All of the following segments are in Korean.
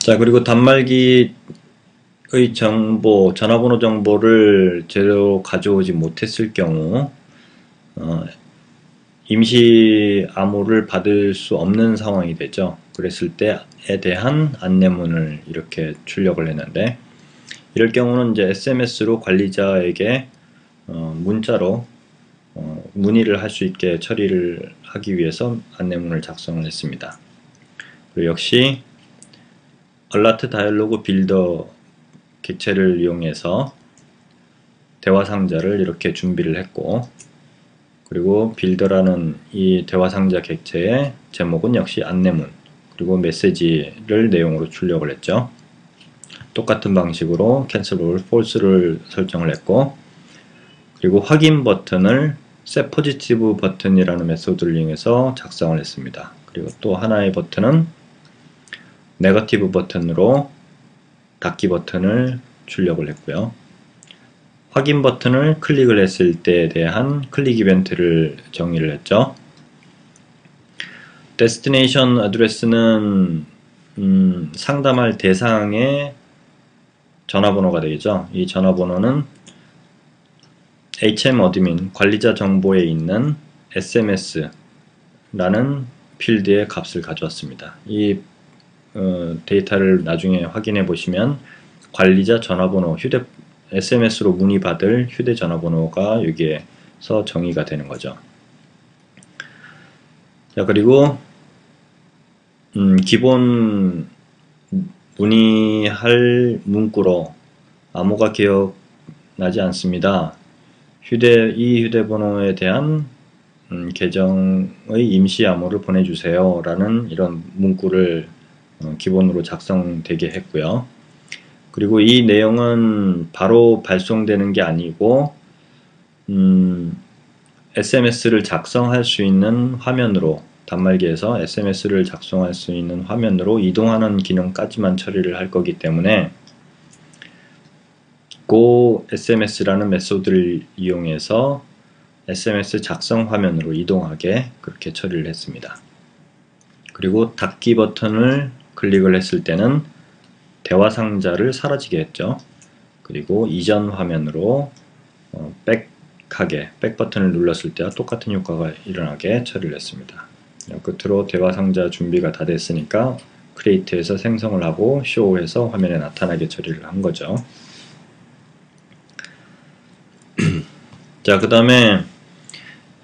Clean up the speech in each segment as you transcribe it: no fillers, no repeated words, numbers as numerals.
자, 그리고 단말기의 정보, 전화번호 정보를 제대로 가져오지 못했을 경우 임시 암호를 받을 수 없는 상황이 되죠. 그랬을 때에 대한 안내문을 이렇게 출력을 했는데, 이럴 경우는 이제 SMS로 관리자에게 문자로 문의를 할 수 있게 처리를 하기 위해서 안내문을 작성을 했습니다. 그리고 역시 알라트 다이얼로그 빌더 객체를 이용해서 대화 상자를 이렇게 준비를 했고, 그리고 빌더라는 이 대화 상자 객체의 제목은 역시 안내문, 그리고 메시지를 내용으로 출력을 했죠. 똑같은 방식으로 cancel을 false를 설정을 했고, 그리고 확인 버튼을 setPositive 버튼이라는 메소드를 이용해서 작성을 했습니다. 그리고 또 하나의 버튼은 네거티브 버튼으로 닫기 버튼을 출력을 했고요. 확인 버튼을 클릭을 했을 때에 대한 클릭 이벤트를 정의를 했죠. 데스티네이션 어드레스는 상담할 대상의 전화번호가 되겠죠. 이 전화번호는 HM 어드민 관리자 정보에 있는 SMS라는 필드의 값을 가져왔습니다. 이 데이터를 나중에 확인해 보시면 관리자 전화번호, SMS로 문의받을 휴대전화번호가 여기에서 정의가 되는 거죠. 자, 그리고 기본 문의할 문구로 암호가 기억나지 않습니다. 이 휴대번호에 대한 계정의 임시 암호를 보내주세요 라는 이런 문구를 기본으로 작성되게 했고요. 그리고 이 내용은 바로 발송되는 게 아니고 SMS를 작성할 수 있는 화면으로, 단말기에서 SMS를 작성할 수 있는 화면으로 이동하는 기능까지만 처리를 할 거기 때문에 go SMS라는 메소드를 이용해서 SMS 작성 화면으로 이동하게 그렇게 처리를 했습니다. 그리고 닫기 버튼을 클릭을 했을 때는 대화 상자를 사라지게 했죠. 그리고 이전 화면으로 백 버튼을 눌렀을 때와 똑같은 효과가 일어나게 처리를 했습니다. 끝으로 대화 상자 준비가 다 됐으니까 크리에이트에서 생성을 하고 쇼에서 화면에 나타나게 처리를 한 거죠. 자, 그 다음에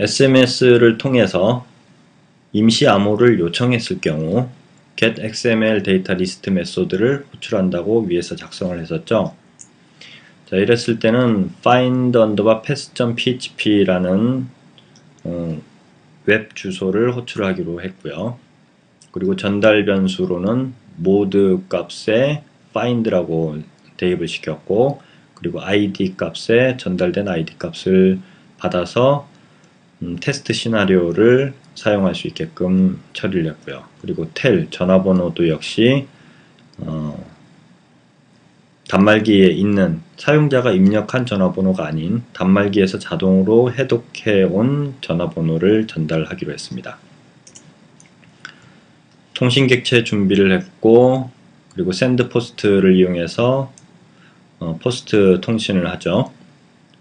SMS를 통해서 임시 암호를 요청했을 경우 getXML 데이터 리스트 메소드를 호출한다고 위에서 작성을 했었죠. 자, 이랬을 때는 find_path.php라는 웹 주소를 호출하기로 했고요. 그리고 전달 변수로는 mode 값에 find라고 대입을 시켰고, 그리고 id 값에 전달된 id 값을 받아서 테스트 시나리오를 사용할 수 있게끔 처리를 했고요. 그리고 tel 전화번호도 역시 단말기에 있는 사용자가 입력한 전화번호가 아닌 단말기에서 자동으로 해독해 온 전화번호를 전달하기로 했습니다. 통신 객체 준비를 했고, 그리고 send post를 이용해서 포스트 통신을 하죠.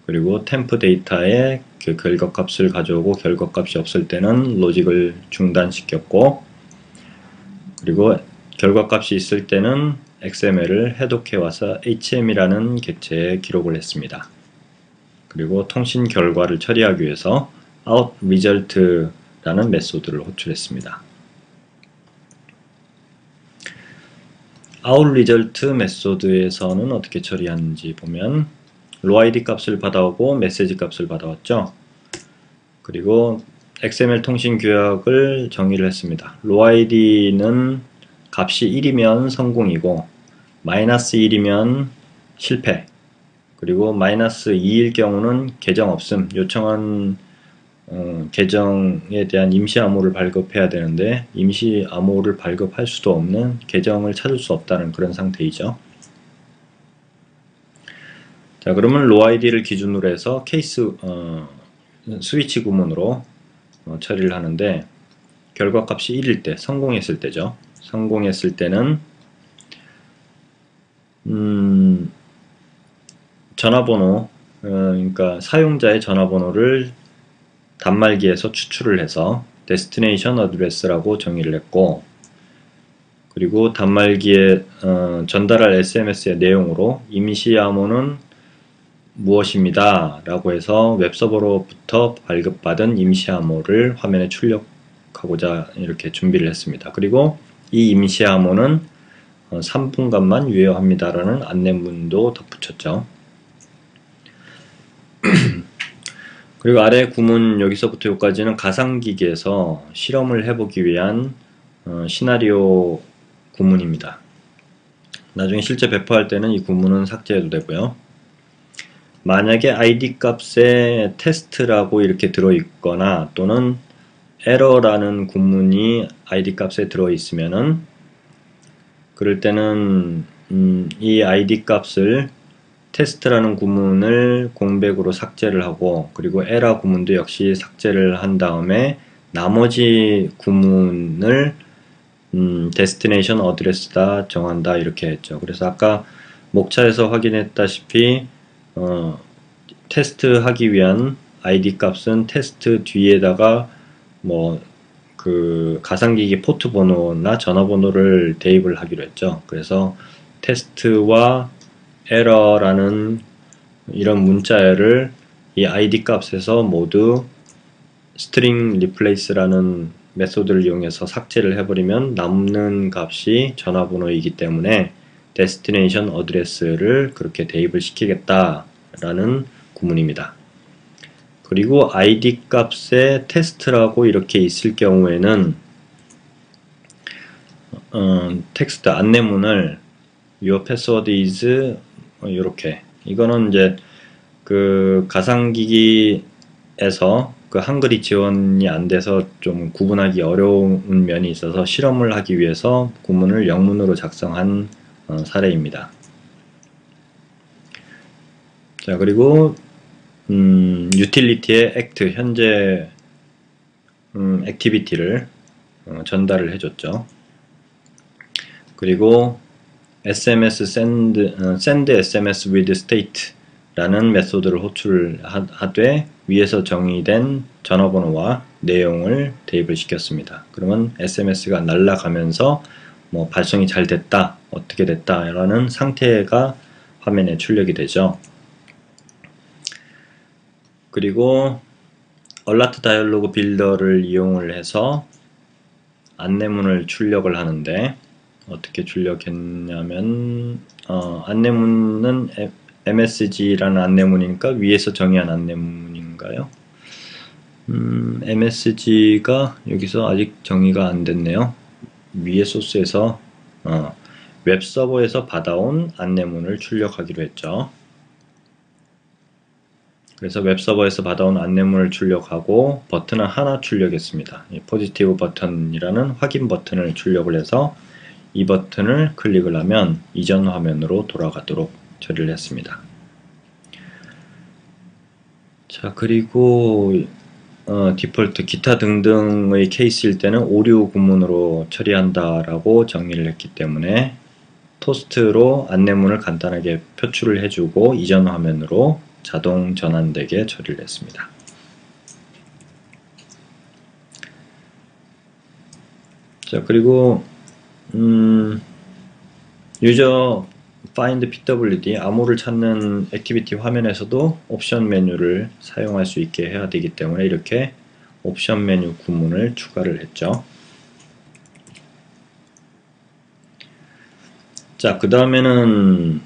그리고 temp 데이터에 그 결과값을 가져오고 결과값이 없을 때는 로직을 중단시켰고, 그리고 결과값이 있을 때는 XML을 해독해 와서 HM이라는 객체에 기록을 했습니다. 그리고 통신 결과를 처리하기 위해서 outResult라는 메소드를 호출했습니다. outResult 메소드에서는 어떻게 처리하는지 보면 로id 값을 받아오고 메시지 값을 받아왔죠. 그리고 XML 통신 규약을 정의를 했습니다. roid는 값이 1이면 성공이고 마이너스 1이면 실패, 그리고 마이너스 2일 경우는 계정 없음, 요청한 계정에 대한 임시 암호를 발급해야 되는데 임시 암호를 발급할 수도 없는, 계정을 찾을 수 없다는 그런 상태이죠. 자, 그러면 roid를 기준으로 해서 케이스 스위치 구문으로 처리를 하는데, 결과값이 1일 때, 성공했을 때죠. 성공했을 때는 전화번호, 그러니까 사용자의 전화번호를 단말기에서 추출을 해서 destination address라고 정의를 했고, 그리고 단말기에 전달할 SMS의 내용으로 임시 암호는 무엇입니다 라고 해서 웹서버로부터 발급받은 임시 암호를 화면에 출력하고자 이렇게 준비를 했습니다. 그리고 이 임시 암호는 3분간만 유효합니다 라는 안내문도 덧붙였죠. 그리고 아래 구문 여기서부터 여기까지는 가상기기에서 실험을 해보기 위한 시나리오 구문입니다. 나중에 실제 배포할 때는 이 구문은 삭제해도 되고요. 만약에 id 값에 테스트라고 이렇게 들어있거나 또는 에러라는 구문이 id 값에 들어있으면은 그럴 때는 이 id 값을 테스트라는 구문을 공백으로 삭제를 하고, 그리고 에러 구문도 역시 삭제를 한 다음에 나머지 구문을 destination address다 정한다 이렇게 했죠. 그래서 아까 목차에서 확인했다시피 테스트 하기 위한 id 값은 테스트 뒤에다가 뭐 그 가상기기 포트 번호나 전화번호를 대입을 하기로 했죠. 그래서 테스트와 에러라는 이런 문자열을 이 id 값에서 모두 string replace라는 메소드를 이용해서 삭제를 해버리면 남는 값이 전화번호이기 때문에 destination address를 그렇게 대입을 시키겠다라는 구문입니다. 그리고 id 값에 테스트라고 이렇게 있을 경우에는 텍스트 안내문을 your password is 이렇게, 이거는 이제 그 가상기기에서 그 한글이 지원이 안 돼서 좀 구분하기 어려운 면이 있어서 실험을 하기 위해서 구문을 영문으로 작성한 사례입니다. 자, 그리고 유틸리티의 액트, 현재 액티비티를 전달을 해줬죠. 그리고 SMS send SMS with state 라는 메소드를 호출하되 위에서 정의된 전화번호와 내용을 대입을 시켰습니다. 그러면 SMS가 날아가면서 뭐 발송이 잘 됐다, 어떻게 됐다 라는 상태가 화면에 출력이 되죠. 그리고 얼라트 다이얼로그 빌더를 이용을 해서 안내문을 출력을 하는데, 어떻게 출력했냐면 안내문은 MSG라는 안내문이니까 위에서 정의한 안내문인가요? MSG가 여기서 아직 정의가 안 됐네요. 위에 소스에서 웹서버에서 받아온 안내문을 출력하기로 했죠. 그래서 웹서버에서 받아온 안내문을 출력하고 버튼을 하나 출력했습니다. 이 포지티브 버튼이라는 확인 버튼을 출력을 해서 이 버튼을 클릭을 하면 이전 화면으로 돌아가도록 처리를 했습니다. 자, 그리고 디폴트 기타 등등의 케이스일 때는 오류 구문으로 처리한다 라고 정의를 했기 때문에 토스트로 안내문을 간단하게 표출을 해주고 이전 화면으로 자동 전환되게 처리를 했습니다. 자, 그리고 유저 find pwd 암호를 찾는 액티비티 화면에서도 옵션 메뉴를 사용할 수 있게 해야 되기 때문에 이렇게 옵션 메뉴 구문을 추가를 했죠. 자, 그 다음에는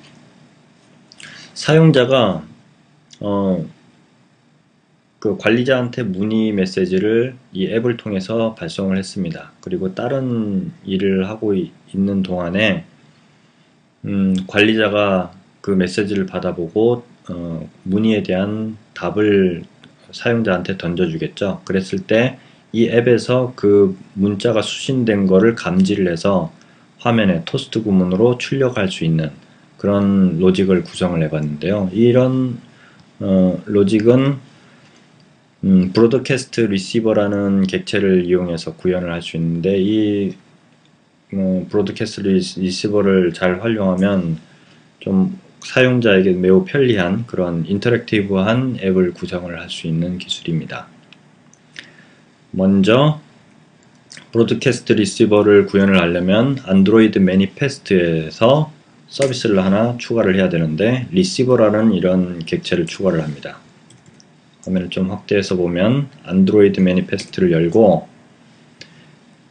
사용자가 그 관리자한테 문의 메시지를 이 앱을 통해서 발송을 했습니다. 그리고 다른 일을 하고 있는 동안에 관리자가 그 메시지를 받아보고 문의에 대한 답을 사용자한테 던져주겠죠. 그랬을 때 이 앱에서 그 문자가 수신된 거를 감지를 해서 화면에 토스트 구문으로 출력할 수 있는 그런 로직을 구성을 해봤는데요. 이런 로직은 브로드캐스트 리시버라는 객체를 이용해서 구현을 할 수 있는데, 이 브로드캐스트 리시버를 잘 활용하면 좀 사용자에게 매우 편리한 그런 인터랙티브한 앱을 구성을 할 수 있는 기술입니다. 먼저 브로드캐스트 리시버를 구현을 하려면 안드로이드 매니페스트에서 서비스를 하나 추가를 해야 되는데 리시버라는 이런 객체를 추가를 합니다. 화면을 좀 확대해서 보면 안드로이드 매니페스트를 열고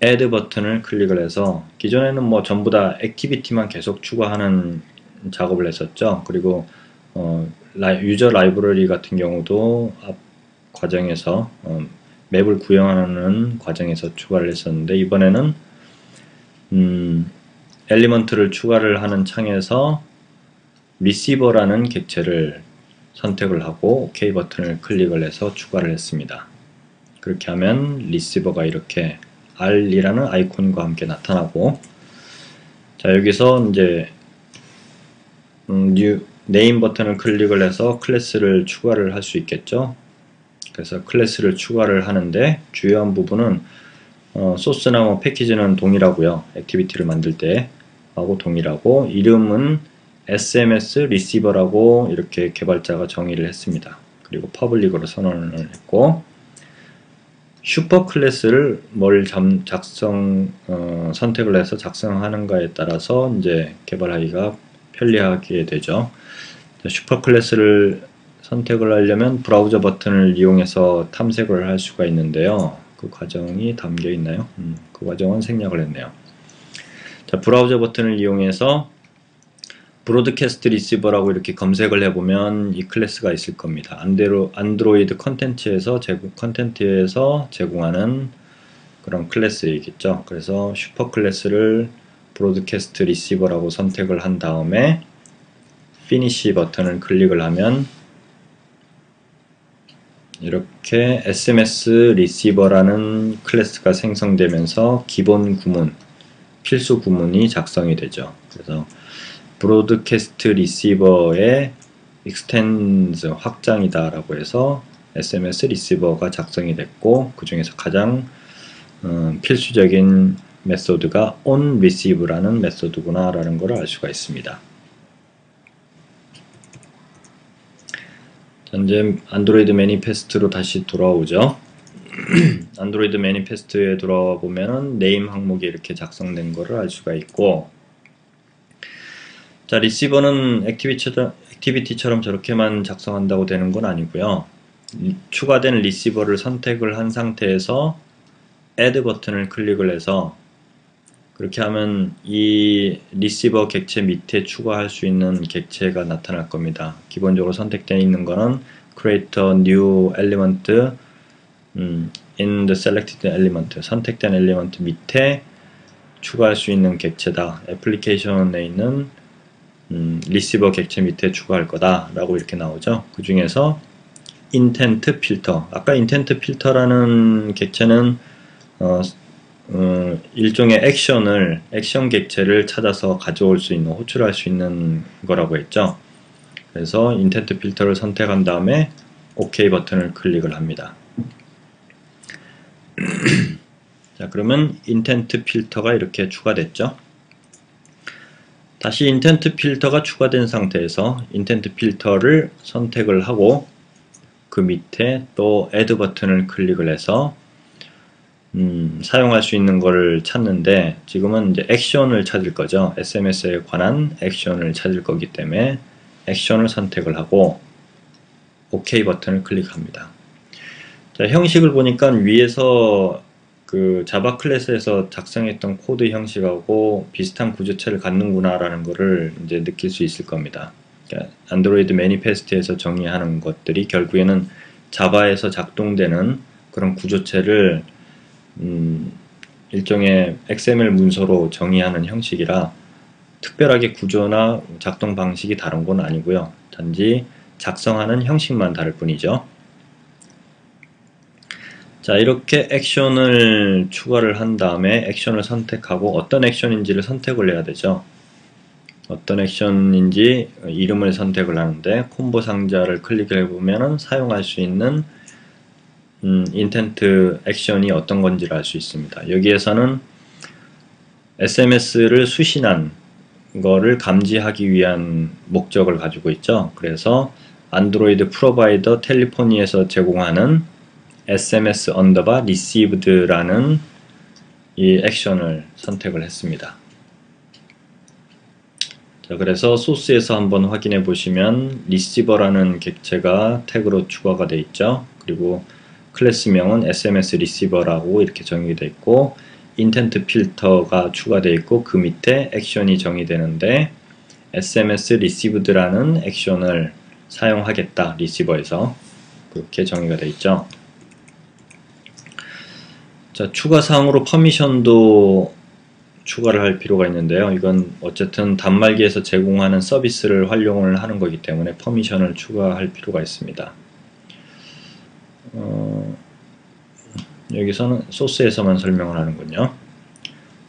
Add 버튼을 클릭을 해서 기존에는 뭐 전부 다 액티비티만 계속 추가하는 작업을 했었죠. 그리고 유저 라이브러리 같은 경우도 앞 과정에서 맵을 구현하는 과정에서 추가를 했었는데 이번에는 엘리먼트를 추가를 하는 창에서 리시버라는 객체를 선택을 하고 OK 버튼을 클릭을 해서 추가를 했습니다. 그렇게 하면 리시버가 이렇게 R이라는 아이콘과 함께 나타나고, 자 여기서 이제 뉴 네임 버튼을 클릭을 해서 클래스를 추가를 할 수 있겠죠. 그래서 클래스를 추가를 하는데 주요한 부분은 소스나 뭐 패키지는 동일하고요. 액티비티를 만들 때 하고 동일하고, 이름은 SMS 리시버라고 이렇게 개발자가 정의를 했습니다. 그리고 퍼블릭으로 선언을 했고, 슈퍼 클래스를 뭘 선택을 해서 작성하는가에 따라서 이제 개발하기가 편리하게 되죠. 슈퍼 클래스를 선택을 하려면 브라우저 버튼을 이용해서 탐색을 할 수가 있는데요. 그 과정이 담겨 있나요? 그 과정은 생략을 했네요. 자, 브라우저 버튼을 이용해서 브로드캐스트 리시버라고 이렇게 검색을 해보면 이 클래스가 있을 겁니다. 안드로이드 컨텐츠에서 제공하는 그런 클래스이겠죠. 그래서 슈퍼 클래스를 브로드캐스트 리시버라고 선택을 한 다음에 피니시 버튼을 클릭을 하면 이렇게 SMS 리시버라는 클래스가 생성되면서 기본 구문, 필수 구문이 작성이 되죠. 그래서 브로드캐스트 리시버의 익스텐드 확장이다 라고 해서 SMS 리시버가 작성이 됐고, 그 중에서 가장 필수적인 메소드가 onReceive라는 메소드구나 라는 걸 알 수가 있습니다. 현재 안드로이드 매니페스트로 다시 돌아오죠. 안드로이드 매니페스트에 돌아와 보면은 네임 항목이 이렇게 작성된 것을 알 수가 있고, 자, 리시버는 액티비티처럼 저렇게만 작성한다고 되는 건 아니고요. 추가된 리시버를 선택을 한 상태에서 Add 버튼을 클릭을 해서, 그렇게 하면 이 리시버 객체 밑에 추가할 수 있는 객체가 나타날 겁니다. 기본적으로 선택되어 있는 거는 Create a new element in the selected element, 선택된 엘리먼트 밑에 추가할 수 있는 객체다. 애플리케이션에 있는 리시버 객체 밑에 추가할 거다 라고 이렇게 나오죠. 그 중에서 인텐트 필터, 아까 인텐트 필터라는 객체는 일종의 액션 객체를 찾아서 가져올 수 있는, 호출할 수 있는 거라고 했죠. 그래서 인텐트 필터를 선택한 다음에 OK 버튼을 클릭을 합니다. 자, 그러면 인텐트 필터가 이렇게 추가됐죠. 다시 인텐트 필터가 추가된 상태에서 인텐트 필터를 선택을 하고 그 밑에 또 Add 버튼을 클릭을 해서 사용할 수 있는 거를 찾는데, 지금은 이제 액션을 찾을 거죠. SMS에 관한 액션을 찾을 거기 때문에 액션을 선택을 하고 OK 버튼을 클릭합니다. 자, 형식을 보니까 위에서 그 자바 클래스에서 작성했던 코드 형식하고 비슷한 구조체를 갖는구나 라는 거를 이제 느낄 수 있을 겁니다. 그러니까 안드로이드 매니페스트에서 정의하는 것들이 결국에는 자바에서 작동되는 그런 구조체를 일종의 XML 문서로 정의하는 형식이라 특별하게 구조나 작동 방식이 다른 건 아니고요. 단지 작성하는 형식만 다를 뿐이죠. 자, 이렇게 액션을 추가를 한 다음에 액션을 선택하고 어떤 액션인지를 선택을 해야 되죠. 어떤 액션인지 이름을 선택을 하는데 콤보 상자를 클릭해 보면은 사용할 수 있는 인텐트 액션이 어떤 건지를 알 수 있습니다. 여기에서는 SMS를 수신한 거를 감지하기 위한 목적을 가지고 있죠. 그래서 안드로이드 프로바이더 텔리포니에서 제공하는 SMS 언더바 received라는 이 액션을 선택을 했습니다. 자, 그래서 소스에서 한번 확인해 보시면 receiver라는 객체가 태그로 추가가 되어 있죠. 그리고 클래스명은 SMS receiver라고 이렇게 정의되어 있고 인텐트 필터가 추가되어 있고 그 밑에 액션이 정의되는데 SMS received라는 액션을 사용하겠다 리시버에서 그렇게 정의가 되어 있죠. 자, 추가 사항으로 퍼미션도 추가를 할 필요가 있는데요. 이건 어쨌든 단말기에서 제공하는 서비스를 활용을 하는 거기 때문에 퍼미션을 추가할 필요가 있습니다. 여기서는 소스에서만 설명을 하는군요.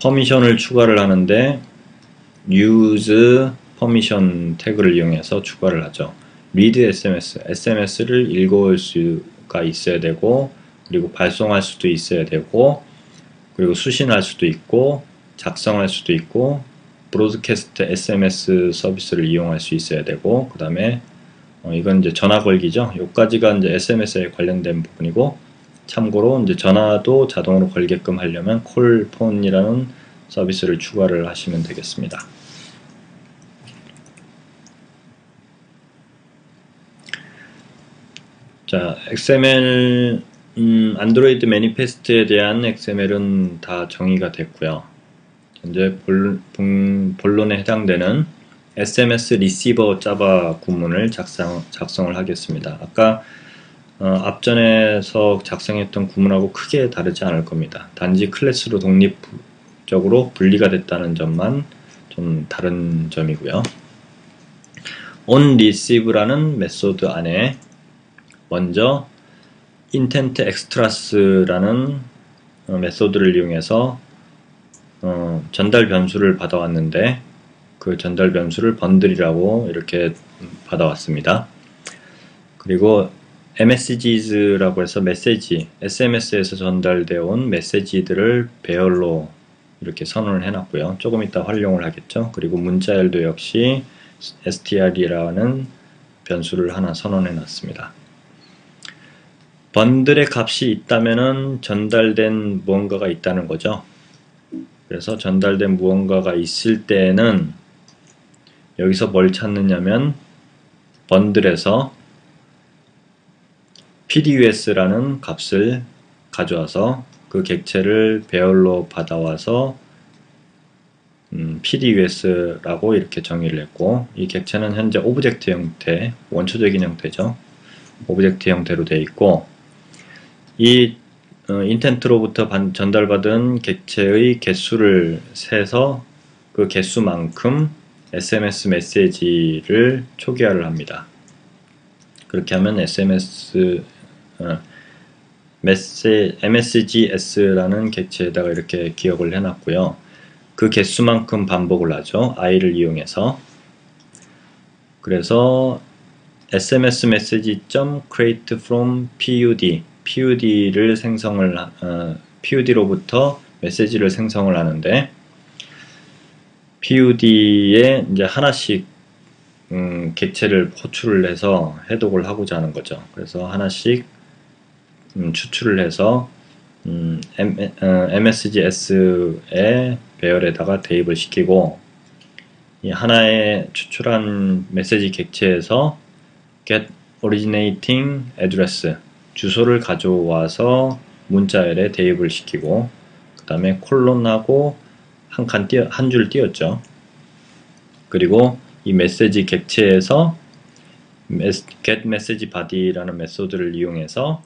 퍼미션을 추가를 하는데 use permission 태그를 이용해서 추가를 하죠. read SMS, SMS를 읽어올 수가 있어야 되고 그리고 발송할 수도 있어야 되고 그리고 수신할 수도 있고 작성할 수도 있고 브로드캐스트 SMS 서비스를 이용할 수 있어야 되고 그 다음에 이건 이제 전화 걸기죠. 여기까지가 이제 SMS에 관련된 부분이고 참고로 이제 전화도 자동으로 걸게끔 하려면 콜폰이라는 서비스를 추가를 하시면 되겠습니다. 자, XML 안드로이드 매니페스트에 대한 XML은 다 정의가 됐고요. 현재 본론에 해당되는 SMS 리시버 자바 구문을 작성을 하겠습니다. 아까 앞전에서 작성했던 구문하고 크게 다르지 않을 겁니다. 단지 클래스로 독립적으로 분리가 됐다는 점만 좀 다른 점이고요. onReceive라는 메소드 안에 먼저 intent extras라는 메소드를 이용해서 전달 변수를 받아왔는데 그 전달 변수를 번들이라고 이렇게 받아왔습니다. 그리고 messages라고 해서 메시지, SMS에서 전달되어 온 메시지들을 배열로 이렇게 선언을 해놨고요. 조금 이따 활용을 하겠죠. 그리고 문자열도 역시 str이라는 변수를 하나 선언해놨습니다. 번들의 값이 있다면은 전달된 무언가가 있다는 거죠. 그래서 전달된 무언가가 있을 때에는 여기서 뭘 찾느냐면 번들에서 PDUS라는 값을 가져와서 그 객체를 배열로 받아와서 PDUS라고 이렇게 정의를 했고 이 객체는 현재 오브젝트 형태, 원초적인 형태죠. 오브젝트 형태로 되어 있고 이 인텐트로부터 전달받은 객체의 개수를 세서 그 개수만큼 SMS 메시지를 초기화를 합니다. 그렇게 하면 MSGS라는 객체에다가 이렇게 기억을 해놨고요. 그 개수만큼 반복을 하죠. i를 이용해서. 그래서 SMS message.create from PUD를 PUD로부터 메시지를 생성을 하는데 PUD에 이제 하나씩 객체를 호출을 해서 해독을 하고자 하는 거죠. 그래서 하나씩 추출을 해서 MSGS의 배열에다가 대입을 시키고 이 하나의 추출한 메시지 객체에서 get originating address 주소를 가져와서 문자열에 대입을 시키고 그 다음에 콜론하고 한 줄 띄웠죠. 그리고 이 메시지 객체에서 get message body라는 메소드를 이용해서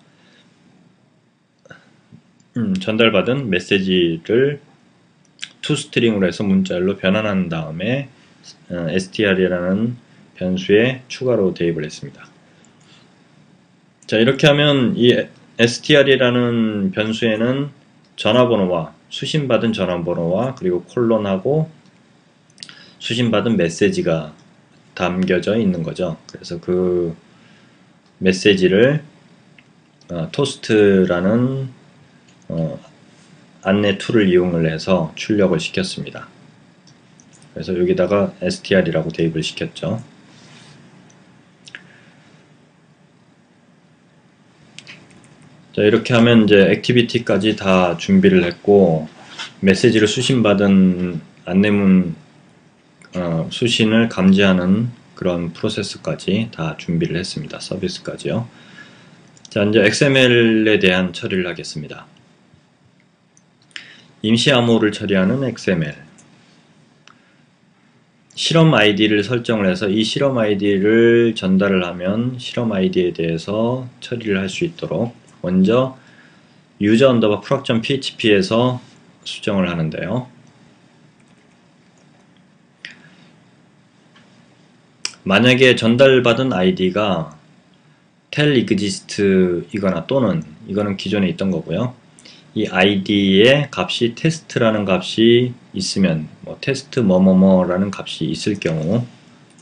전달받은 메시지를 toString으로 해서 문자열로 변환한 다음에 str이라는 변수에 추가로 대입을 했습니다. 자, 이렇게 하면 이 str이라는 변수에는 전화번호와 수신받은 전화번호와 그리고 콜론하고 수신받은 메시지가 담겨져 있는 거죠. 그래서 그 메시지를 토스트라는 안내 툴을 이용을 해서 출력을 시켰습니다. 그래서 여기다가 str이라고 대입을 시켰죠. 자, 이렇게 하면 이제 액티비티까지 다 준비를 했고, 메시지를 수신받은 안내문 수신을 감지하는 그런 프로세스까지 다 준비를 했습니다. 서비스까지요. 자, 이제 XML에 대한 처리를 하겠습니다. 임시 암호를 처리하는 XML. 실험 아이디를 설정을 해서 이 실험 아이디를 전달을 하면 실험 아이디에 대해서 처리를 할 수 있도록 먼저 user_proc.php에서 수정을 하는데요. 만약에 전달받은 아이디가 telExist 이거나 또는 이거는 기존에 있던 거고요. 이 아이디의 값이 테스트라는 값이 있으면 뭐 테스트 뭐뭐뭐라는 값이 있을 경우,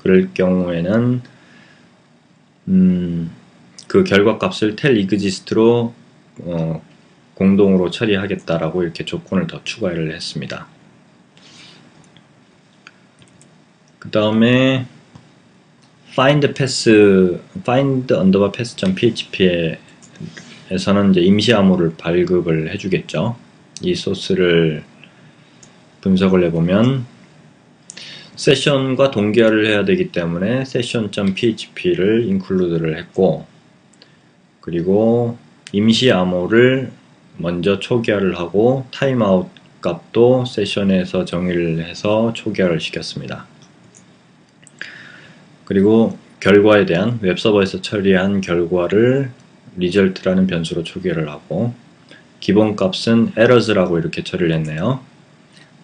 그럴 경우에는 그 결과 값을 telExist로 공동으로 처리하겠다라고 이렇게 조건을 더 추가를 했습니다. 그 다음에 find_path.php에서는 이제 임시 암호를 발급을 해주겠죠. 이 소스를 분석을 해보면 세션과 동기화를 해야 되기 때문에 session.php를 include를 했고, 그리고 임시 암호를 먼저 초기화를 하고 타임아웃 값도 세션에서 정의를 해서 초기화를 시켰습니다. 그리고 결과에 대한 웹서버에서 처리한 결과를 result라는 변수로 초기화를 하고, 기본 값은 errors라고 이렇게 처리를 했네요.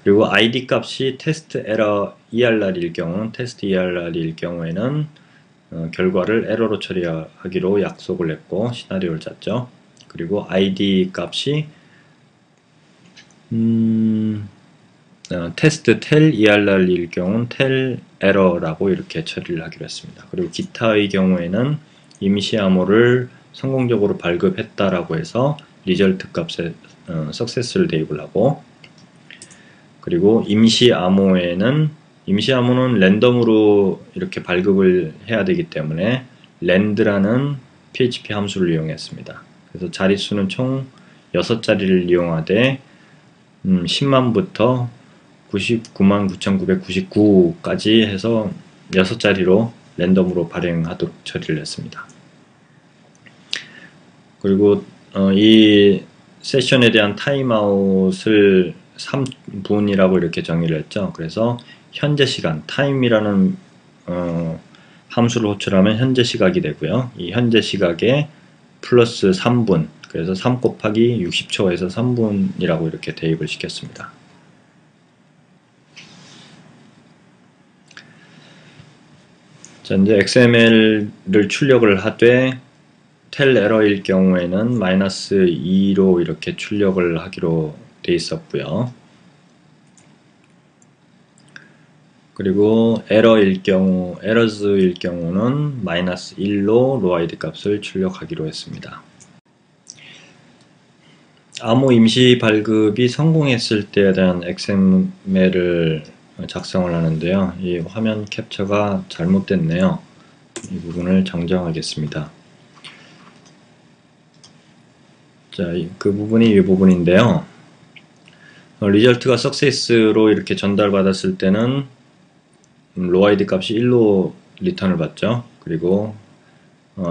그리고 id 값이 test error error일 경우는 test error일 경우에는 결과를 에러로 처리하기로 약속을 했고 시나리오를 짰죠. 그리고 id 값이 테스트 tel error일 경우는 tel error라고 이렇게 처리를 하기로 했습니다. 그리고 기타의 경우에는 임시 암호를 성공적으로 발급했다라고 해서 result 값에 success를 대입을 하고, 그리고 임시 암호는 랜덤으로 이렇게 발급을 해야 되기 때문에 land라는 PHP 함수를 이용했습니다. 그래서 자릿수는 총 6자리를 이용하되 10만부터 999,999까지 해서 6자리로 랜덤으로 발행하도록 처리를 했습니다. 그리고 이 세션에 대한 타임아웃을 3분이라고 이렇게 정의를 했죠. 그래서 현재 시간, time이라는 함수를 호출하면 현재 시각이 되고요. 이 현재 시각에 플러스 3분, 그래서 3 곱하기 60초에서 3분이라고 이렇게 대입을 시켰습니다. 자, 이제 XML을 출력을 하되 tel error일 경우에는 -2로 이렇게 출력을 하기로 돼 있었고요. 그리고 errors일 경우는 -1로 로아이드 값을 출력하기로 했습니다. 암호 임시 발급이 성공했을 때에 대한 XML을 작성을 하는데요. 이 화면 캡처가 잘못됐네요. 이 부분을 정정하겠습니다. 자, 그 부분이 이 부분인데요. 리절트가 석세스로 이렇게 전달받았을 때는 로아이드 값이 1로 리턴을 받죠. 그리고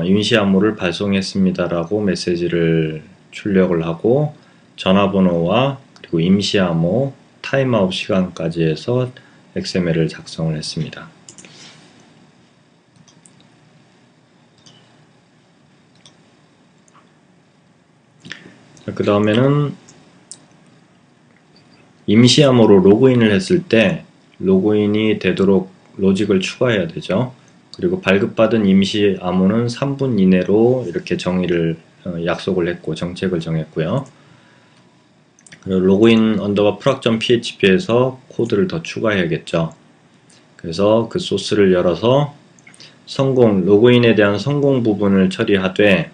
임시 암호를 발송했습니다 라고 메시지를 출력을 하고 전화번호와 그리고 임시 암호, 타임아웃 시간까지 해서 XML을 작성을 했습니다. 그 다음에는 임시 암호로 로그인을 했을 때 로그인이 되도록 로직을 추가해야 되죠. 그리고 발급받은 임시 암호는 3분 이내로 이렇게 약속을 했고 정책을 정했고요. 그리고 로그인 proc.php에서 코드를 더 추가해야겠죠. 그래서 그 소스를 열어서 로그인에 대한 성공 부분을 처리하되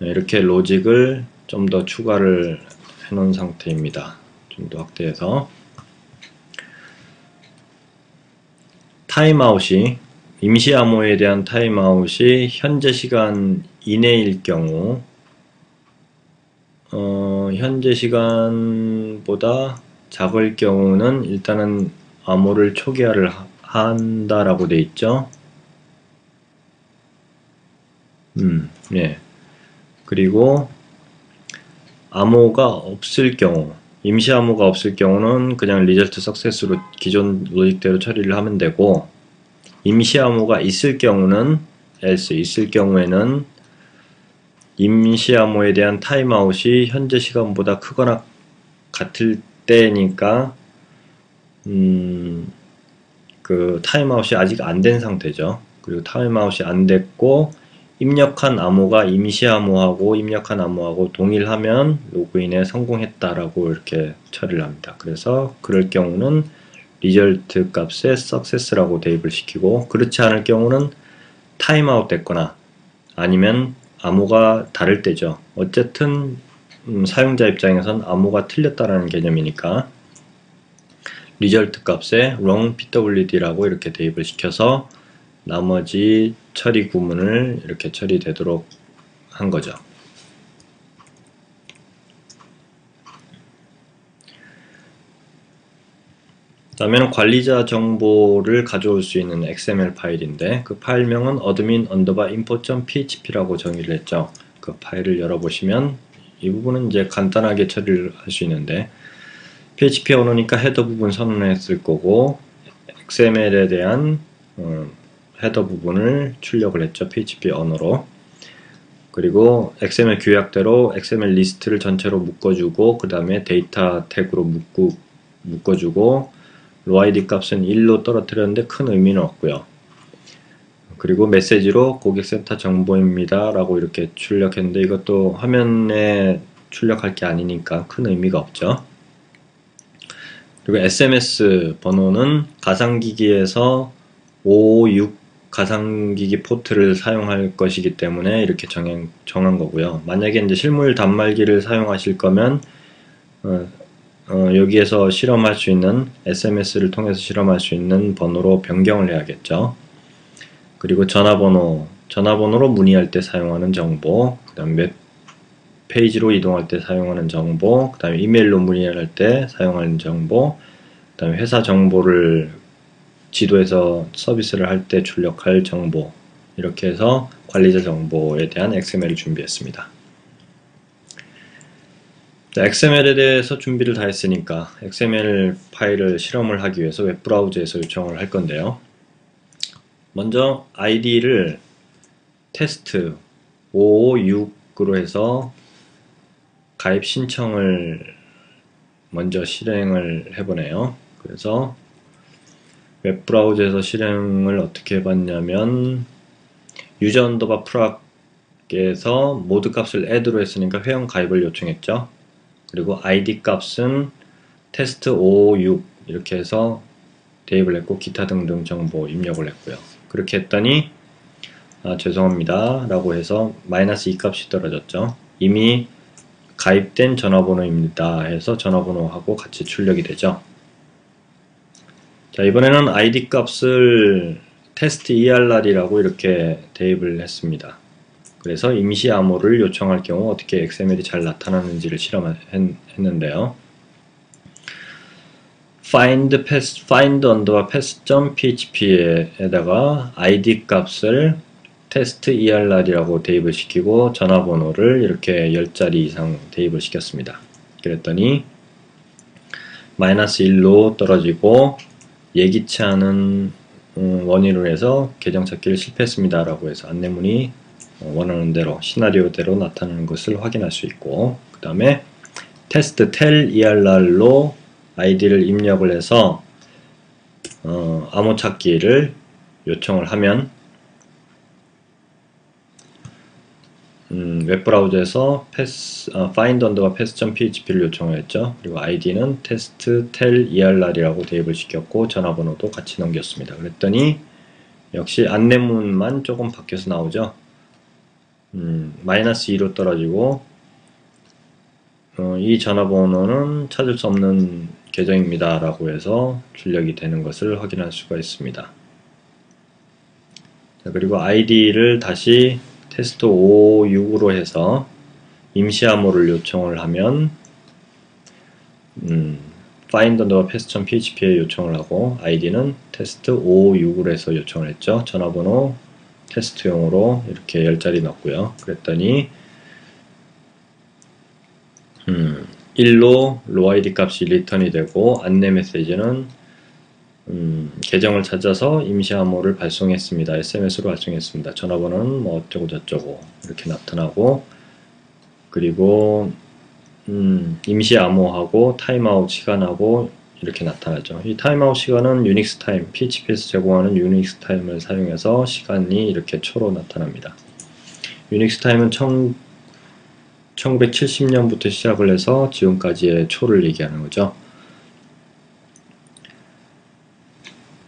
이렇게 로직을 좀 더 추가를 해 놓은 상태입니다. 좀 더 확대해서 타임아웃이 임시 암호에 대한 타임아웃이 현재 시간 이내일 경우 현재 시간보다 작을 경우는 일단은 암호를 초기화를 한다라고 돼 있죠. 예. 그리고 암호가 없을 경우, 임시 암호가 없을 경우는 그냥 리절트 석세스로 기존 로직대로 처리를 하면 되고, 임시 암호가 있을 경우는 else, 있을 경우에는 임시 암호에 대한 타임아웃이 현재 시간보다 크거나 같을 때니까 그 타임아웃이 아직 안 된 상태죠. 그리고 타임아웃이 안 됐고 입력한 암호가 임시 암호하고 입력한 암호하고 동일하면 로그인에 성공했다라고 이렇게 처리를 합니다. 그래서 그럴 경우는 리절트 값에 success라고 대입을 시키고, 그렇지 않을 경우는 타임아웃 됐거나 아니면 암호가 다를 때죠. 어쨌든 사용자 입장에선 암호가 틀렸다라는 개념이니까 리절트 값에 wrong pwd라고 이렇게 대입을 시켜서 나머지 처리 구문을 이렇게 처리되도록 한 거죠. 다음에는 관리자 정보를 가져올 수 있는 XML 파일인데, 그 파일명은 admin_info.php라고 정의를 했죠. 그 파일을 열어보시면 이 부분은 이제 간단하게 처리를 할 수 있는데, PHP 언어니까 헤더 부분 선언했을 거고, XML에 대한 헤더 부분을 출력을 했죠. PHP 언어로. 그리고 XML 규약대로 XML 리스트를 전체로 묶어주고, 그 다음에 데이터 태그로 묶어주고, 로아이디 값은 1로 떨어뜨렸는데 큰 의미는 없고요. 그리고 메시지로 고객센터 정보입니다 라고 이렇게 출력했는데, 이것도 화면에 출력할 게 아니니까 큰 의미가 없죠. 그리고 SMS 번호는 가상기기에서 556 가상기기 포트를 사용할 것이기 때문에 이렇게 정한 거고요. 만약에 이제 실물 단말기를 사용하실 거면 여기에서 실험할 수 있는 SMS를 통해서 실험할 수 있는 번호로 변경을 해야겠죠. 그리고 전화번호로 문의할 때 사용하는 정보, 그 다음에 웹 페이지로 이동할 때 사용하는 정보, 그 다음에 이메일로 문의할 때 사용하는 정보, 그 다음에 회사 정보를 지도에서 서비스를 할 때 출력할 정보, 이렇게 해서 관리자 정보에 대한 XML을 준비했습니다. XML에 대해서 준비를 다 했으니까 XML 파일을 실험을 하기 위해서 웹브라우저에서 요청을 할 건데요. 먼저 ID를 테스트 556으로 해서 가입 신청을 먼저 실행을 해보네요. 그래서 웹브라우저에서 실행을 어떻게 해봤냐면 유저 언더바 프락에서 모드 값을 add로 했으니까 회원 가입을 요청했죠. 그리고 id 값은 테스트 556 이렇게 해서 대입을 했고 기타 등등 정보 입력을 했고요. 그렇게 했더니 죄송합니다 라고 해서 -2 값이 떨어졌죠. 이미 가입된 전화번호입니다 해서 전화번호하고 같이 출력이 되죠. 자, 이번에는 id 값을 테스트 err이라고 이렇게 대입을 했습니다. 그래서 임시 암호를 요청할 경우 어떻게 XML이 잘 나타나는지를 실험했는데요. find_pass.php에다가 id 값을 테스트 err이라고 대입을 시키고 전화번호를 이렇게 10자리 이상 대입을 시켰습니다. 그랬더니 -1로 떨어지고 예기치 않은 원인으로 해서 계정 찾기를 실패했습니다 라고 해서 안내문이 원하는 대로 시나리오대로 나타나는 것을 확인할 수 있고, 그 다음에 테스트 tel err로 아이디를 입력을 해서 암호 찾기를 요청을 하면 웹브라우저에서 find_pass.php를 요청을 했죠. 그리고 id는 테스트 tel err이라고 대입을 시켰고 전화번호도 같이 넘겼습니다. 그랬더니 역시 안내문만 조금 바뀌어서 나오죠. -2로 떨어지고 이 전화번호는 찾을 수 없는 계정입니다 라고 해서 출력이 되는 것을 확인할 수가 있습니다. 자, 그리고 id를 다시 테스트 556으로 해서 임시 암호를 요청을 하면 find pass.php에 요청을 하고 id는 테스트 556으로 해서 요청을 했죠. 전화번호 테스트용으로 이렇게 10자리 넣었고요. 그랬더니 1로 로아이디 값이 리턴이 되고 안내 메시지는 계정을 찾아서 임시 암호를 발송했습니다. SMS로 발송했습니다. 전화번호는 뭐 어쩌고 저쩌고 이렇게 나타나고, 그리고 임시 암호하고 타임아웃 시간하고 이렇게 나타나죠. 이 타임아웃 시간은 유닉스 타임, PHP에서 제공하는 유닉스 타임을 사용해서 시간이 이렇게 초로 나타납니다. 유닉스 타임은 1970년부터 시작을 해서 지금까지의 초를 얘기하는 거죠.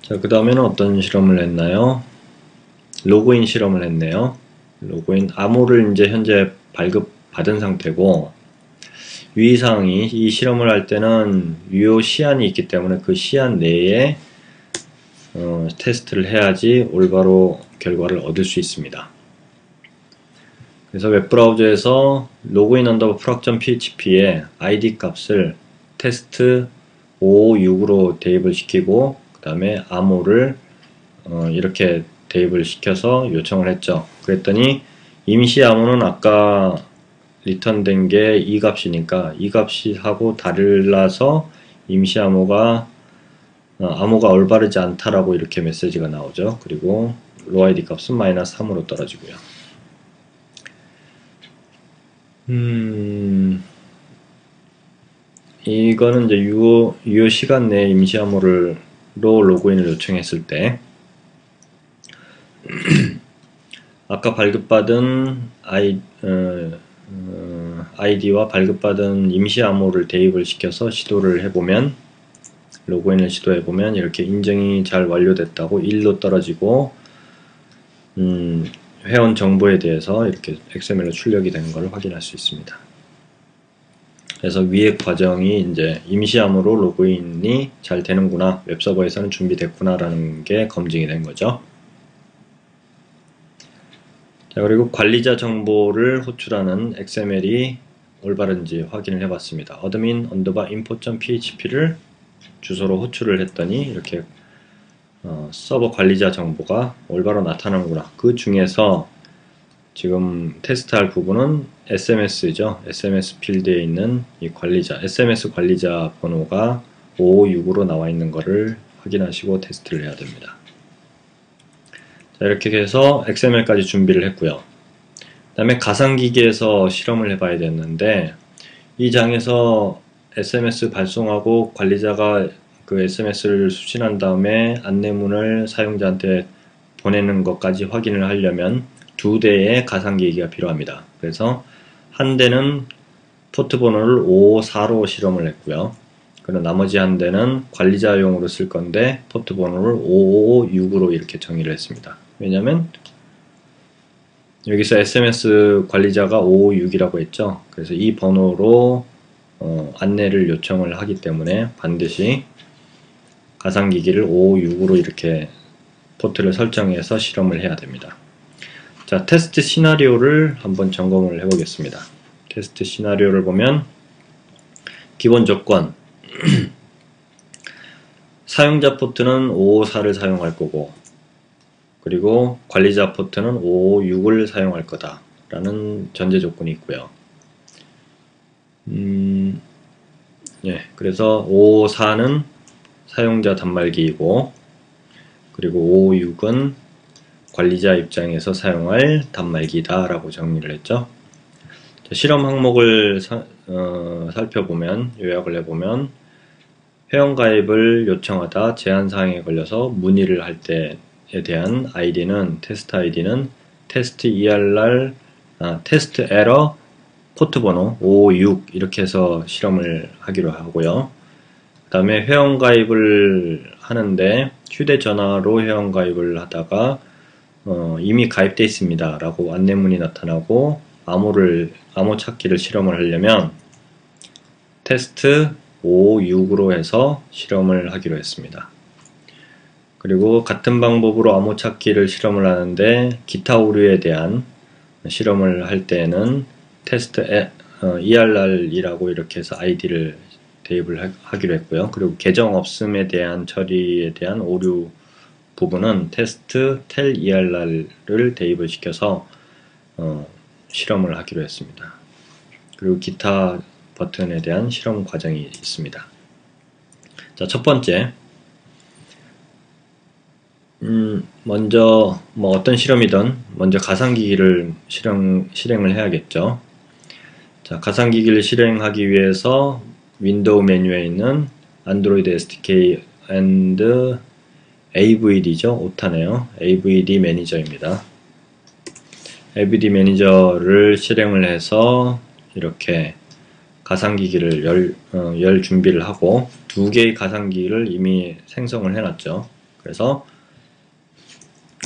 자, 그 다음에는 어떤 실험을 했나요? 로그인 실험을 했네요. 로그인, 암호를 이제 현재 발급받은 상태고, 유의사항이 이 실험을 할 때는 유효 시한이 있기 때문에 그 시한 내에 테스트를 해야지 올바로 결과를 얻을 수 있습니다. 그래서 웹브라우저에서 login underbar proc.php에 id 값을 테스트 556으로 대입을 시키고, 그 다음에 암호를 이렇게 대입을 시켜서 요청을 했죠. 그랬더니 임시 암호는 아까 리턴된 게 이 값이니까 이 값이 하고 달라서 임시 암호가 올바르지 않다라고 이렇게 메시지가 나오죠. 그리고 로아이디 값은 -3으로 떨어지고요. 이거는 이제 유효 시간 내에 임시 암호로 로그인을 요청했을 때 아까 발급받은 아이디와 발급받은 임시 암호를 대입을 시켜서 시도를 해보면, 로그인을 시도해보면 이렇게 인증이 잘 완료됐다고 1로 떨어지고, 회원 정보에 대해서 이렇게 XML로 출력이 되는 것을 확인할 수 있습니다. 그래서 위의 과정이 이제 임시 암호로 로그인이 잘 되는구나, 웹서버에서는 준비됐구나 라는 게 검증이 된 거죠. 자, 그리고 관리자 정보를 호출하는 XML이 올바른지 확인을 해봤습니다. admin underbar info.php를 주소로 호출을 했더니 이렇게 서버 관리자 정보가 올바로 나타나는구나. 그 중에서 지금 테스트할 부분은 SMS죠. SMS 필드에 있는 이 관리자, SMS 관리자 번호가 556으로 나와 있는 것을 확인하시고 테스트를 해야 됩니다. 자, 이렇게 해서 XML까지 준비를 했고요. 그 다음에 가상기기에서 실험을 해봐야 됐는데, 이 장에서 SMS 발송하고 관리자가 그 SMS를 수신한 다음에 안내문을 사용자한테 보내는 것까지 확인을 하려면 2대의 가상기기가 필요합니다. 그래서 한 대는 포트 번호를 554로 실험을 했고요. 그리고 나머지 한 대는 관리자용으로 쓸 건데 포트 번호를 556으로 이렇게 정의를 했습니다. 왜냐면 여기서 SMS 관리자가 556이라고 했죠. 그래서 이 번호로 안내를 요청을 하기 때문에 반드시 가상기기를 556으로 이렇게 포트를 설정해서 실험을 해야 됩니다. 자, 테스트 시나리오를 한번 점검을 해보겠습니다. 테스트 시나리오를 보면 기본 조건 사용자 포트는 554를 사용할 거고, 그리고 관리자 포트는 556을 사용할 거다 라는 전제 조건이 있고요. 그래서 554는 사용자 단말기이고, 그리고 556은 관리자 입장에서 사용할 단말기다 라고 정리를 했죠. 자, 실험 항목을 살펴보면, 요약을 해보면, 회원가입을 요청하다 제한사항에 걸려서 문의를 할 때에 대한 아이디는, 테스트 아이디는 테스트 ERR, 테스트 에러 포트 번호 556 이렇게 해서 실험을 하기로 하고요. 그 다음에 회원가입을 하는데 휴대전화로 회원가입을 하다가 이미 가입되어 있습니다 라고 안내문이 나타나고 암호 찾기를 실험을 하려면 테스트 556으로 해서 실험을 하기로 했습니다. 그리고 같은 방법으로 암호 찾기를 실험을 하는데 기타 오류에 대한 실험을 할 때는 테스트 ERR이라고 이렇게 해서 아이디를 대입을 하기로 했고요. 그리고 계정 없음에 대한 처리에 대한 오류 부분은 테스트 tel ERR을 대입을 시켜서 실험을 하기로 했습니다. 그리고 기타 버튼에 대한 실험 과정이 있습니다. 자, 첫 번째, 먼저 뭐 어떤 실험이든 먼저 가상기기를 실행을 해야겠죠. 자, 가상기기를 실행하기 위해서 윈도우 메뉴에 있는 안드로이드 SDK and AVD죠. 오타네요. AVD 매니저입니다. AVD 매니저를 실행을 해서 이렇게 가상기기를 열 준비를 하고 두 개의 가상기기를 이미 생성을 해놨죠. 그래서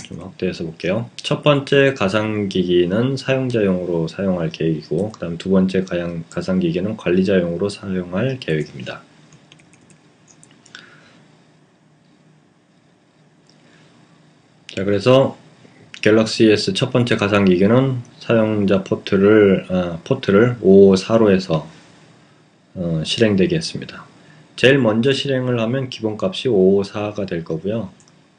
좀 확대해서 볼게요. 첫 번째 가상기기는 사용자용으로 사용할 계획이고 그 다음 두 번째 가상기기는 관리자용으로 사용할 계획입니다. 자, 그래서 갤럭시 S 첫 번째 가상기기는 사용자 포트를 554로 해서 실행되게 했습니다. 제일 먼저 실행을 하면 기본값이 554가 될 거고요.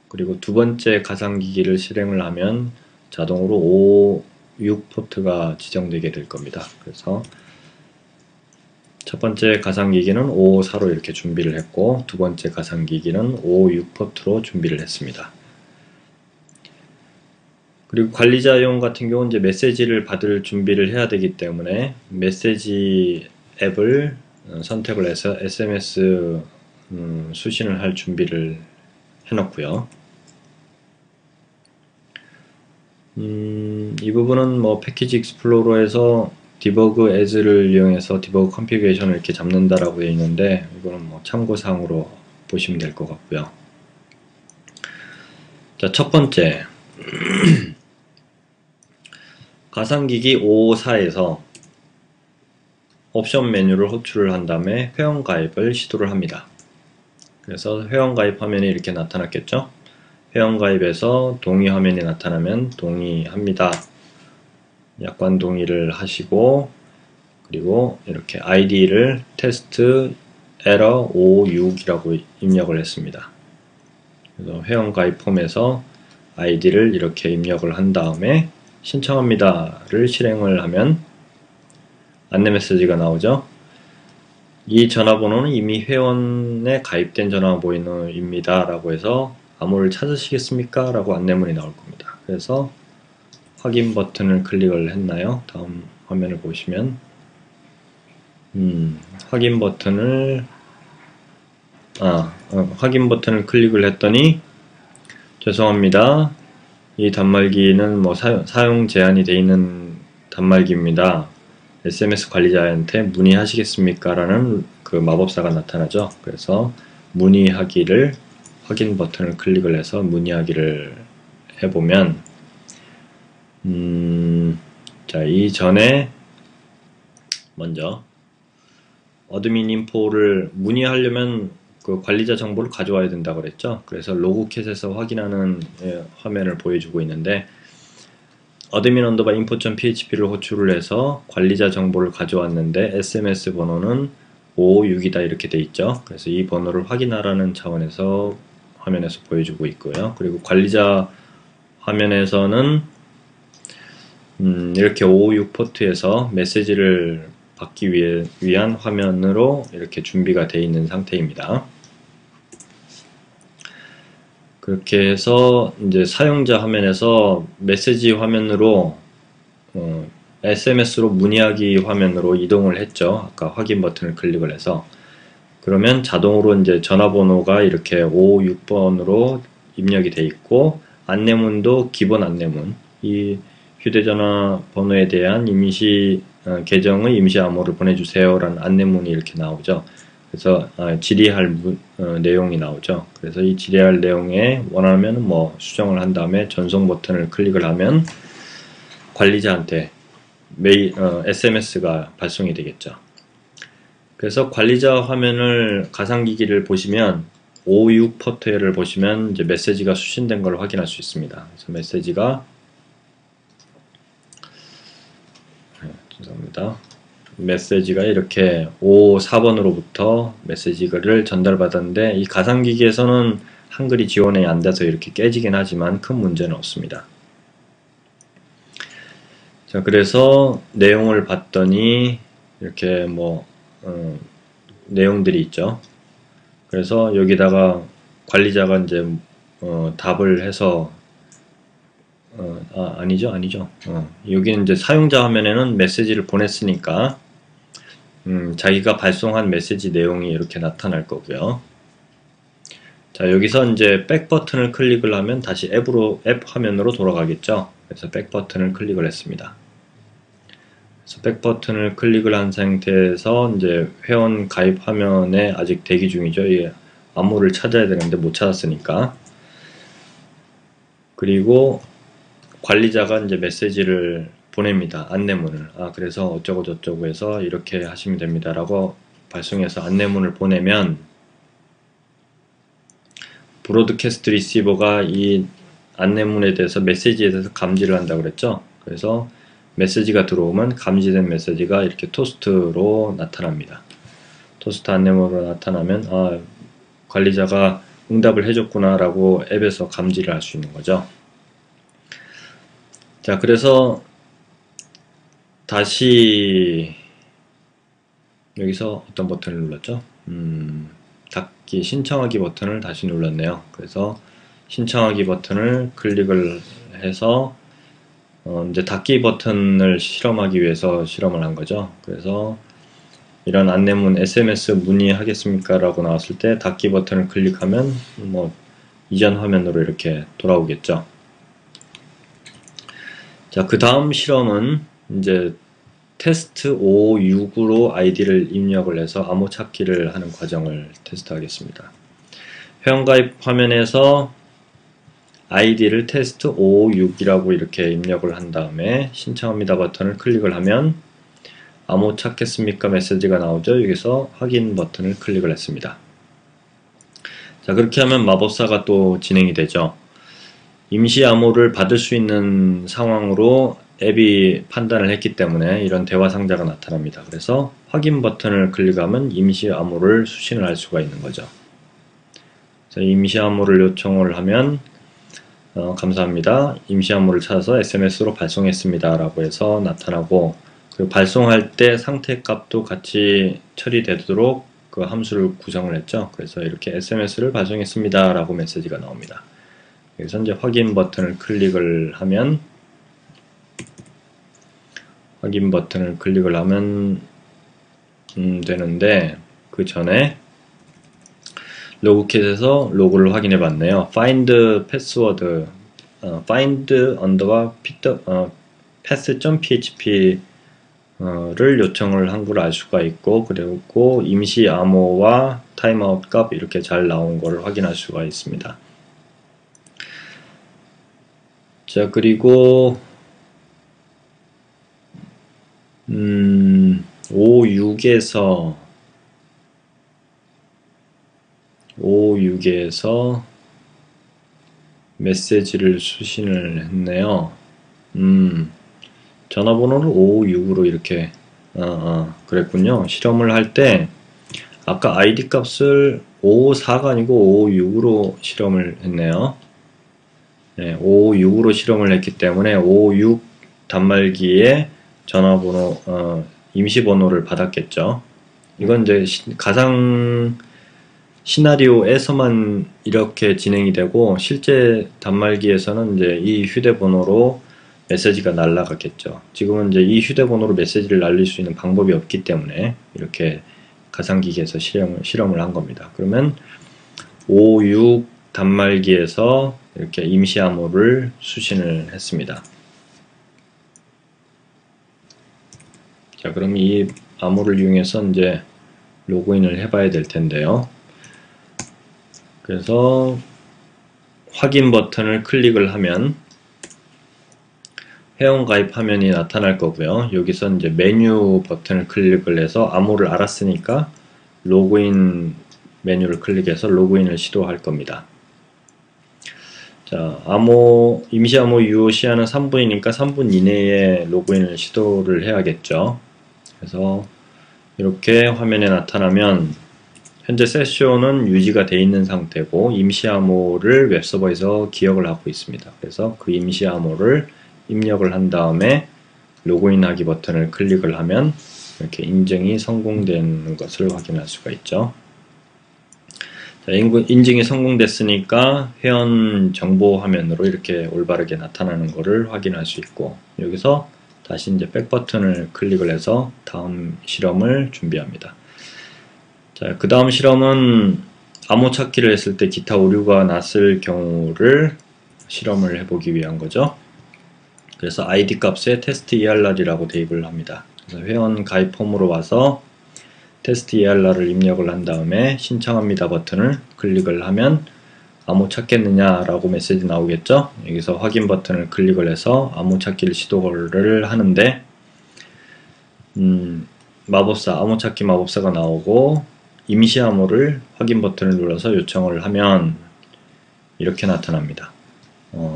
그리고 두 번째 가상기기를 실행을 하면 자동으로 56 포트가 지정되게 될 겁니다. 그래서 첫 번째 가상기기는 554로 이렇게 준비를 했고 두 번째 가상기기는 556 포트로 준비를 했습니다. 그리고 관리자용 같은 경우는 이제 메시지를 받을 준비를 해야 되기 때문에 메시지 앱을 선택을 해서 SMS 수신을 할 준비를 해놓고요. 이 부분은 뭐 패키지 익스플로러에서 디버그 as를 이용해서 디버그 컨피그레이션을 이렇게 잡는다라고 되어 있는데 이거는 뭐 참고사항으로 보시면 될 것 같고요. 자, 첫 번째 가상기기 554에서 옵션 메뉴를 호출을 한 다음에 회원가입을 시도를 합니다. 그래서 회원가입 화면이 이렇게 나타났겠죠? 회원가입에서 동의 화면이 나타나면 동의합니다. 약관 동의를 하시고 그리고 이렇게 아이디를 테스트 에러 56이라고 입력을 했습니다. 그래서 회원가입 폼에서 아이디를 이렇게 입력을 한 다음에 신청합니다를 실행을 하면 안내 메시지가 나오죠. 이 전화번호는 이미 회원에 가입된 전화번호입니다 라고 해서 암호를 찾으시겠습니까? 라고 안내문이 나올 겁니다. 그래서 확인 버튼을 클릭을 했나요? 다음 화면을 보시면 확인 버튼을 클릭을 했더니 죄송합니다. 이 단말기는 뭐 사용 제한이 되어 있는 단말기입니다. SMS 관리자한테 문의하시겠습니까? 라는 그 마법사가 나타나죠. 그래서 문의하기를 확인 버튼을 클릭을 해서 문의하기를 해보면 자, 이전에 먼저 어드민 인포를 문의하려면 그 관리자 정보를 가져와야 된다고 그랬죠. 그래서 로그캣에서 확인하는 화면을 보여주고 있는데 어드민 언더바 info.php를 호출을 해서 관리자 정보를 가져왔는데 SMS 번호는 556이다 이렇게 돼 있죠. 그래서 이 번호를 확인하라는 차원에서 화면에서 보여주고 있고요. 그리고 관리자 화면에서는 이렇게 556 포트에서 메시지를 받기 위한 화면으로 이렇게 준비가 되어 있는 상태입니다. 그렇게 해서 이제 사용자 화면에서 메시지 화면으로 SMS로 문의하기 화면으로 이동을 했죠. 아까 확인 버튼을 클릭을 해서 그러면 자동으로 이제 전화번호가 이렇게 556번으로 입력이 돼 있고 안내문도 기본 안내문 이 휴대전화 번호에 대한 계정의 임시 암호를 보내주세요 라는 안내문이 이렇게 나오죠. 그래서 질의할 내용이 나오죠. 그래서 이 질의할 내용에 원하면 뭐 수정을 한 다음에 전송 버튼을 클릭을 하면 관리자한테 SMS가 발송이 되겠죠. 그래서 관리자 화면을 가상기기를 보시면 56 포트를 보시면 이제 메시지가 수신된 걸 확인할 수 있습니다. 그래서 메시지가 죄송합니다. 메시지가 이렇게 54번으로부터 메시지를 전달받았는데 이 가상기기에서는 한글이 지원이 안 돼서 이렇게 깨지긴 하지만 큰 문제는 없습니다. 자, 그래서 내용을 봤더니 이렇게 내용들이 있죠. 그래서 여기다가 관리자가 이제 답을 해서 아니죠. 여기는 이제 사용자 화면에는 메시지를 보냈으니까 자기가 발송한 메시지 내용이 이렇게 나타날 거고요. 자, 여기서 이제 백 버튼을 클릭을 하면 다시 앱 화면으로 돌아가겠죠. 그래서 백 버튼을 클릭을 했습니다. 그래서 백 버튼을 클릭을 한 상태에서 이제 회원 가입 화면에 아직 대기 중이죠. 이 암호를 찾아야 되는데 못 찾았으니까. 그리고 관리자가 이제 메시지를 보냅니다. 안내문을. 그래서 어쩌고 저쩌고 해서 이렇게 하시면 됩니다. 라고 발송해서 안내문을 보내면 브로드캐스트 리시버가 이 안내문에 대해서 메시지에 대해서 감지를 한다고 그랬죠. 그래서 메시지가 들어오면 감지된 메시지가 이렇게 토스트로 나타납니다. 토스트 안내문으로 나타나면 관리자가 응답을 해줬구나 라고 앱에서 감지를 할 수 있는 거죠. 자, 그래서 다시 여기서 어떤 버튼을 눌렀죠? 닫기 신청하기 버튼을 다시 눌렀네요. 그래서 신청하기 버튼을 클릭을 해서 이제 닫기 버튼을 실험하기 위해서 실험을 한 거죠. 그래서 이런 안내문 SMS 문의하겠습니까? 라고 나왔을 때 닫기 버튼을 클릭하면 이전 화면으로 이렇게 돌아오겠죠. 자, 그 다음 실험은 이제 테스트 556으로 아이디를 입력을 해서 암호 찾기를 하는 과정을 테스트하겠습니다. 회원가입 화면에서 아이디를 테스트 556이라고 이렇게 입력을 한 다음에 신청합니다 버튼을 클릭을 하면 암호 찾겠습니까 메시지가 나오죠. 여기서 확인 버튼을 클릭을 했습니다. 자, 그렇게 하면 마법사가 또 진행이 되죠. 임시 암호를 받을 수 있는 상황으로 앱이 판단을 했기 때문에 이런 대화 상자가 나타납니다. 그래서 확인 버튼을 클릭하면 임시 암호를 수신을 할 수가 있는 거죠. 그래서 임시 암호를 요청을 하면 감사합니다. 임시 암호를 찾아서 SMS로 발송했습니다. 라고 해서 나타나고 그리고 발송할 때 상태 값도 같이 처리되도록 그 함수를 구성을 했죠. 그래서 이렇게 SMS를 발송했습니다. 라고 메시지가 나옵니다. 여기서 이제 확인 버튼을 클릭을 하면 되는데 그 전에 로그캣에서 로그를 확인해 봤네요. find password find pass.php 를 요청을 한 걸 알 수가 있고 그리고 임시 암호와 타임아웃 값 이렇게 잘 나온 걸 확인할 수가 있습니다. 자, 그리고 56에서 메시지를 수신을 했네요. 전화번호를 556으로 이렇게 그랬군요. 실험을 할 때 아까 ID 값을 554가 아니고 556으로 실험을 했네요. 네, 556으로 실험을 했기 때문에 56 단말기에 전화번호 임시번호를 받았겠죠. 이건 이제 가상 시나리오에서만 이렇게 진행이 되고 실제 단말기에서는 이제 이 휴대번호로 메시지가 날라갔겠죠. 지금은 이제 이 휴대번호로 메시지를 날릴 수 있는 방법이 없기 때문에 이렇게 가상기기에서 실험을 한 겁니다. 그러면 56 단말기에서 이렇게 임시 암호를 수신을 했습니다. 자, 그럼 이 암호를 이용해서 이제 로그인을 해봐야 될 텐데요. 그래서 확인 버튼을 클릭을 하면 회원 가입 화면이 나타날 거고요. 여기서 이제 메뉴 버튼을 클릭을 해서 암호를 알았으니까 로그인 메뉴를 클릭해서 로그인을 시도할 겁니다. 자, 임시 암호 유효 시한은 3분이니까 3분 이내에 로그인을 시도를 해야겠죠. 그래서 이렇게 화면에 나타나면 현재 세션은 유지가 되어 있는 상태고 임시 암호를 웹서버에서 기억을 하고 있습니다. 그래서 그 임시 암호를 입력을 한 다음에 로그인하기 버튼을 클릭을 하면 이렇게 인증이 성공되는 것을 확인할 수가 있죠. 자, 인증이 성공됐으니까 회원 정보 화면으로 이렇게 올바르게 나타나는 것을 확인할 수 있고, 여기서 다시 이제 백 버튼을 클릭을 해서 다음 실험을 준비합니다. 자, 그 다음 실험은 암호 찾기를 했을 때 기타 오류가 났을 경우를 실험을 해보기 위한 거죠. 그래서 id 값에 test error이라고 대입을 합니다. 그래서 회원 가입 폼으로 와서 test error를 입력을 한 다음에 신청합니다 버튼을 클릭을 하면 암호 찾겠느냐 라고 메시지 나오겠죠. 여기서 확인 버튼을 클릭을 해서 암호 찾기를 시도를 하는데 암호 찾기 마법사가 나오고 임시 암호를 확인 버튼을 눌러서 요청을 하면 이렇게 나타납니다.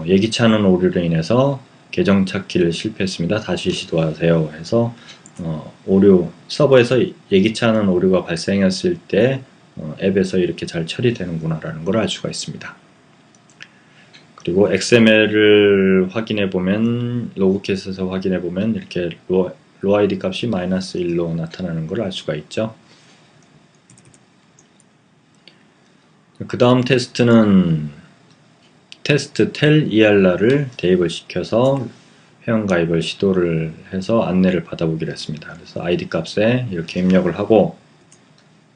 예기치 않은 오류로 인해서 계정 찾기를 실패했습니다. 다시 시도하세요 해서 서버에서 예기치 않은 오류가 발생했을 때 앱에서 이렇게 잘 처리되는구나 라는 걸 알 수가 있습니다. 그리고 XML을 확인해 보면, 로그캣에서 확인해 보면 이렇게 로 아이디 값이 -1로 나타나는 걸 알 수가 있죠. 그 다음 테스트는 테스트 텔 ERR를 대입을 시켜서 회원가입을 시도를 해서 안내를 받아보기로 했습니다. 그래서 ID 값에 이렇게 입력을 하고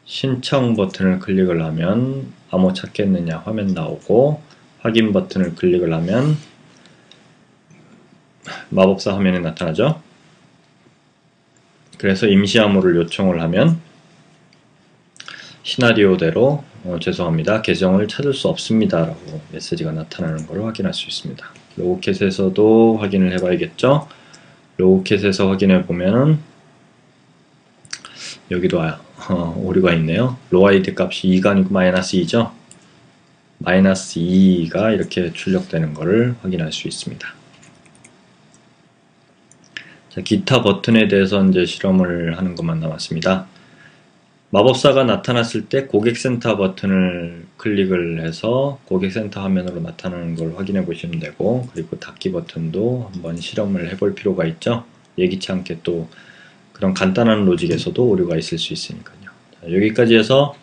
신청 버튼을 클릭을 하면 암호 찾겠느냐 화면 나오고, 확인 버튼을 클릭을 하면 마법사 화면에 나타나죠. 그래서 임시 암호를 요청을 하면 시나리오대로 죄송합니다. 계정을 찾을 수 없습니다 라고 메시지가 나타나는 것을 확인할 수 있습니다. 로그캣에서도 확인을 해봐야겠죠. 로그캣에서 확인해 보면은 여기도 오류가 있네요. 로 아이디 값이 2가 아니고 -2죠. -2가 이렇게 출력되는 것을 확인할 수 있습니다. 자, 기타 버튼에 대해서 이제 실험을 하는 것만 남았습니다. 마법사가 나타났을 때 고객센터 버튼을 클릭을 해서 고객센터 화면으로 나타나는 걸 확인해 보시면 되고, 그리고 닫기 버튼도 한번 실험을 해볼 필요가 있죠. 예기치 않게 또 그런 간단한 로직에서도 오류가 있을 수 있으니까요. 자, 여기까지 해서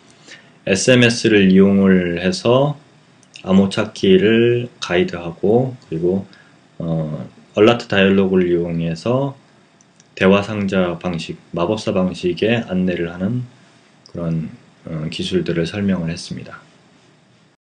SMS를 이용을 해서 암호 찾기를 가이드하고, 그리고 얼라트 다이얼로그를 이용해서 대화 상자 방식, 마법사 방식의 안내를 하는 그런 기술들을 설명을 했습니다.